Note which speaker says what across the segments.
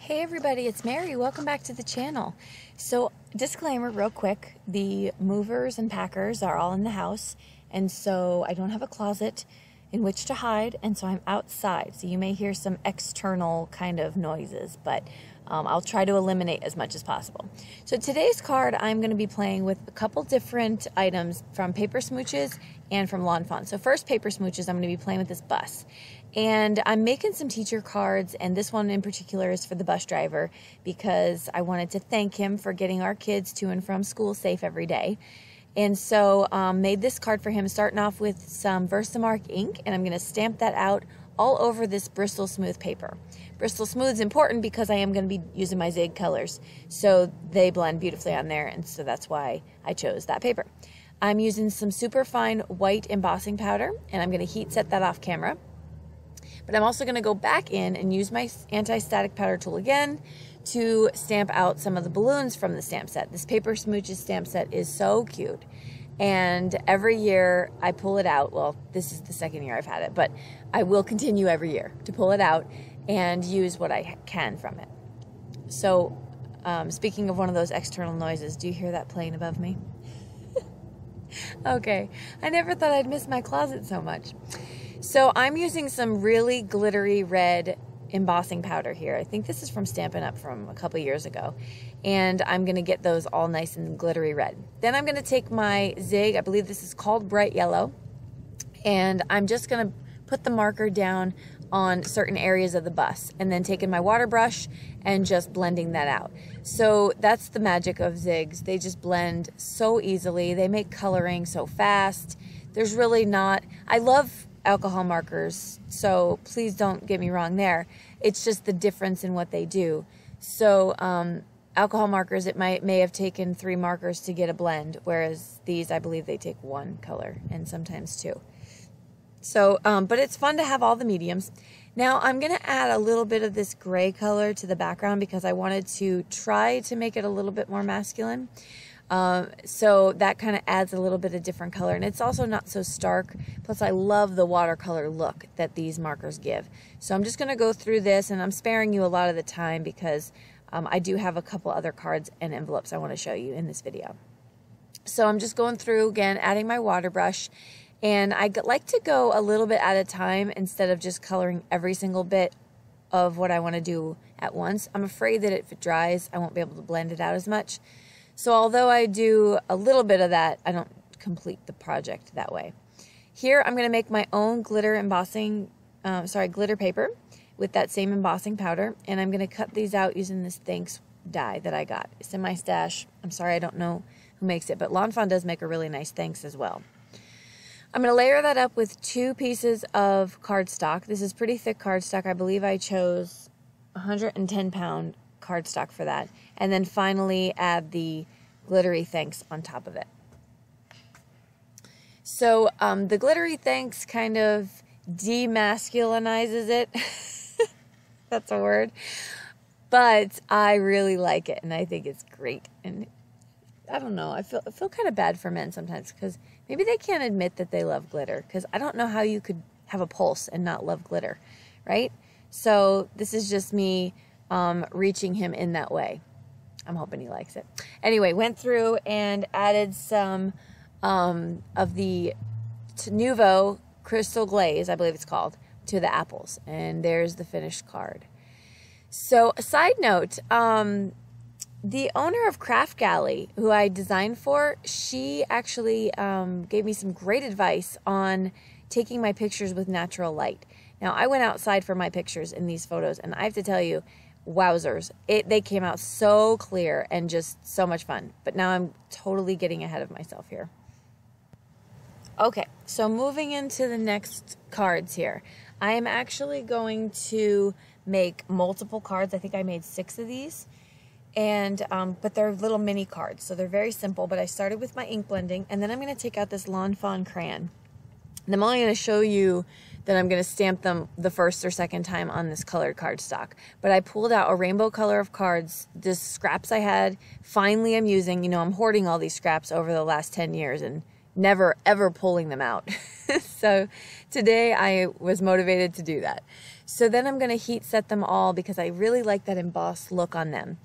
Speaker 1: Hey everybody, it's Mary. Welcome back to the channel. So, disclaimer real quick, the movers and packers are all in the house, and so I don't have a closet in which to hide, and so I'm outside. So you may hear some external kind of noises, but I'll try to eliminate as much as possible. So today's card, I'm going to be playing with a couple different items from Paper Smooches and from Fawn. So first, Paper Smooches, I'm going to be playing with this bus. And I'm making some teacher cards, and this one in particular is for the bus driver because I wanted to thank him for getting our kids to and from school safe every day. And so made this card for him, starting off with some Versamark ink, and I'm going to stamp that out all over this Bristol Smooth paper. Bristol Smooth is important because I am going to be using my Zig colors, so they blend beautifully on there, and so that's why I chose that paper. I'm using some super fine white embossing powder, and I'm going to heat set that off camera. But I'm also going to go back in and use my anti-static powder tool again to stamp out some of the balloons from the stamp set. This Paper Smooches stamp set is so cute. And every year I pull it out. Well, this is the second year I've had it, but I will continue every year to pull it out and use what I can from it. So, speaking of one of those external noises, do you hear that playing above me? Okay, I never thought I'd miss my closet so much. So I'm using some really glittery red embossing powder here. I think this is from Stampin' Up! From a couple years ago. And I'm going to get those all nice and glittery red. Then I'm going to take my Zig, I believe this is called Bright Yellow, and I'm just going to put the marker down on certain areas of the bus, and then taking my water brush and just blending that out. So that's the magic of Zigs. They just blend so easily. They make coloring so fast. There's really not, I love alcohol markers, so please don't get me wrong there. It's just the difference in what they do. So alcohol markers, it may have taken 3 markers to get a blend, whereas these, I believe they take 1 color and sometimes 2. So, but it's fun to have all the mediums. Now I'm going to add a little bit of this gray color to the background because I wanted to try to make it a little bit more masculine. So that kind of adds a little bit of different color, and it's also not so stark. Plus I love the watercolor look that these markers give. So I'm just going to go through this, and I'm sparing you a lot of the time because I do have a couple other cards and envelopes I want to show you in this video. So I'm just going through again, adding my water brush, and I like to go a little bit at a time instead of just coloring every single bit of what I want to do at once. I'm afraid that if it dries, I won't be able to blend it out as much. So although I do a little bit of that, I don't complete the project that way. Here I'm going to make my own glitter embossing, glitter paper with that same embossing powder, and I'm going to cut these out using this Thanks die that I got. It's in my stash. I'm sorry, I don't know who makes it, but Fawn does make a really nice Thanks as well. I'm going to layer that up with 2 pieces of cardstock. This is pretty thick cardstock. I believe I chose 110-pound cardstock for that. And then finally add the glittery Thanks on top of it. So the glittery Thanks kind of demasculinizes it. That's a word. But I really like it, and I think it's great. And I don't know, I feel kind of bad for men sometimes because maybe they can't admit that they love glitter, because I don't know how you could have a pulse and not love glitter, right? So this is just me reaching him in that way. I'm hoping he likes it. Anyway, went through and added some of the Nouveau Crystal Glaze, I believe it's called, to the apples. And there's the finished card. So, a side note, the owner of Craft Galley, who I designed for, she actually gave me some great advice on taking my pictures with natural light. Now, I went outside for my pictures in these photos, and I have to tell you, wowzers, they came out so clear and just so much fun. But now I'm totally getting ahead of myself here. Okay, so moving into the next cards here. I am actually going to make multiple cards. I think I made 6 of these. And but they're little mini cards, so they're very simple. But I started with my ink blending, and then I'm going to take out this Fawn crayon. And I'm only going to show you that I'm going to stamp them the first or second time on this colored cardstock. But I pulled out a rainbow color of cards, just scraps I had. Finally, I'm using, you know, I'm hoarding all these scraps over the last 10 years and never ever pulling them out. So today I was motivated to do that. So then I'm going to heat set them all because I really like that embossed look on them.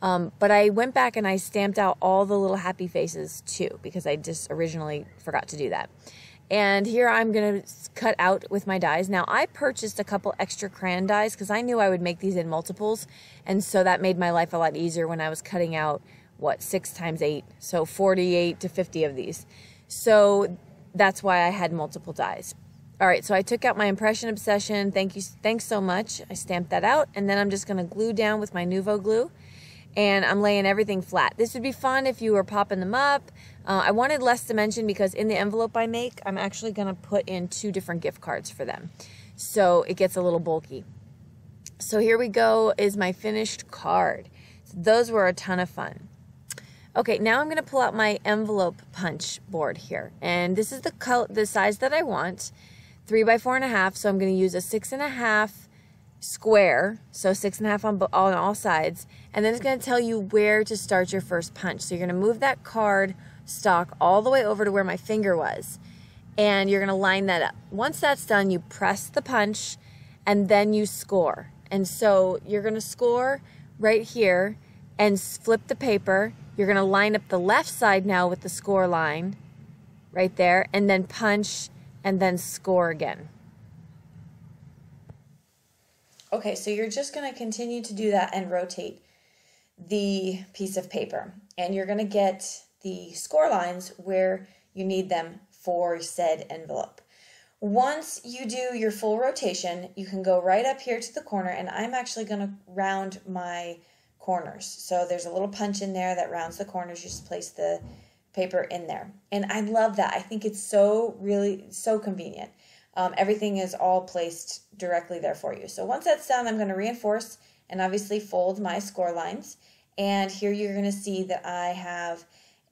Speaker 1: But I went back and I stamped out all the little happy faces too, because I just originally forgot to do that. And here I'm going to cut out with my dies. Now, I purchased a couple extra crayon dies because I knew I would make these in multiples. And so that made my life a lot easier when I was cutting out, what, 6 times 8, so 48 to 50 of these. So that's why I had multiple dies. All right, so I took out my Impression Obsession. Thanks so much. I stamped that out, and then I'm just going to glue down with my Nuvo glue. And I'm laying everything flat. This would be fun if you were popping them up. I wanted less dimension because in the envelope I make, I'm actually going to put in 2 different gift cards for them. So it gets a little bulky. So here we go is my finished card. So those were a ton of fun. Okay, now I'm going to pull out my envelope punch board here. And this is the size that I want, 3 by 4.5. So I'm going to use a 6.5 square, so 6.5 on all sides, and then it's going to tell you where to start your first punch. So you're going to move that card stock all the way over to where my finger was, and you're going to line that up. Once that's done, you press the punch, and then you score. And so you're going to score right here and flip the paper. You're going to line up the left side now with the score line right there, and then punch, and then score again. Okay, so you're just going to continue to do that and rotate the piece of paper. And you're going to get the score lines where you need them for said envelope. Once you do your full rotation, you can go right up here to the corner, and I'm actually going to round my corners. So there's a little punch in there that rounds the corners. You just place the paper in there. And I love that. I think it's so convenient. Everything is all placed directly there for you. So once that's done, I'm going to reinforce and obviously fold my score lines. And here you're going to see that I have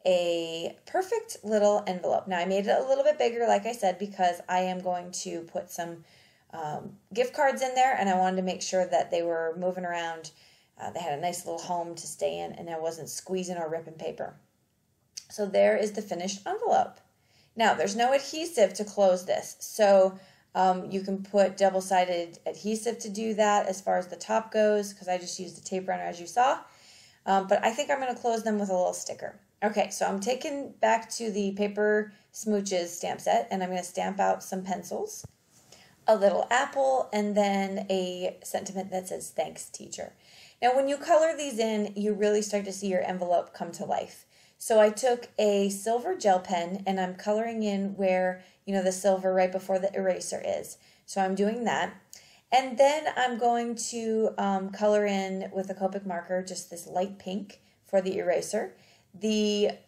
Speaker 1: a perfect little envelope. Now I made it a little bit bigger, like I said, because I am going to put some gift cards in there, and I wanted to make sure that they were moving around. They had a nice little home to stay in, and I wasn't squeezing or ripping paper. So there is the finished envelope. Now, there's no adhesive to close this, so you can put double-sided adhesive to do that as far as the top goes, because I just used the tape runner as you saw. But I think I'm going to close them with a little sticker. Okay, so I'm taking back to the Paper Smooches stamp set, and I'm going to stamp out some pencils, a little apple, and then a sentiment that says, "Thanks, teacher." Now, when you color these in, you really start to see your envelope come to life. So I took a silver gel pen, and I'm coloring in where, you know, the silver right before the eraser is. So I'm doing that. And then I'm going to color in with a Copic marker, just this light pink for the eraser.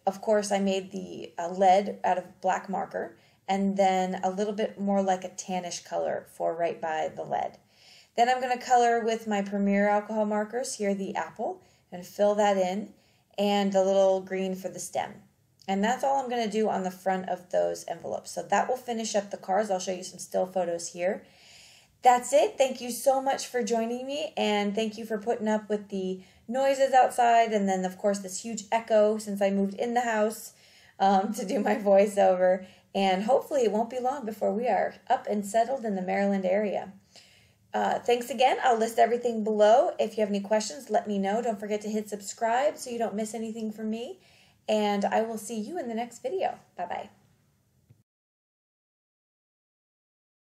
Speaker 1: Of course, I made the lead out of black marker, and then a little bit more like a tannish color for right by the lead. Then I'm going to color with my Premier alcohol markers, here the apple, and fill that in, and the little green for the stem. And that's all I'm going to do on the front of those envelopes. So that will finish up the cards. I'll show you some still photos here. That's it. Thank you so much for joining me, and thank you for putting up with the noises outside, and then of course this huge echo since I moved in the house to do my voiceover. And hopefully it won't be long before we are up and settled in the Maryland area. Thanks again. I'll list everything below. If you have any questions, let me know. Don't forget to hit subscribe so you don't miss anything from me. And I will see you in the next video. Bye-bye.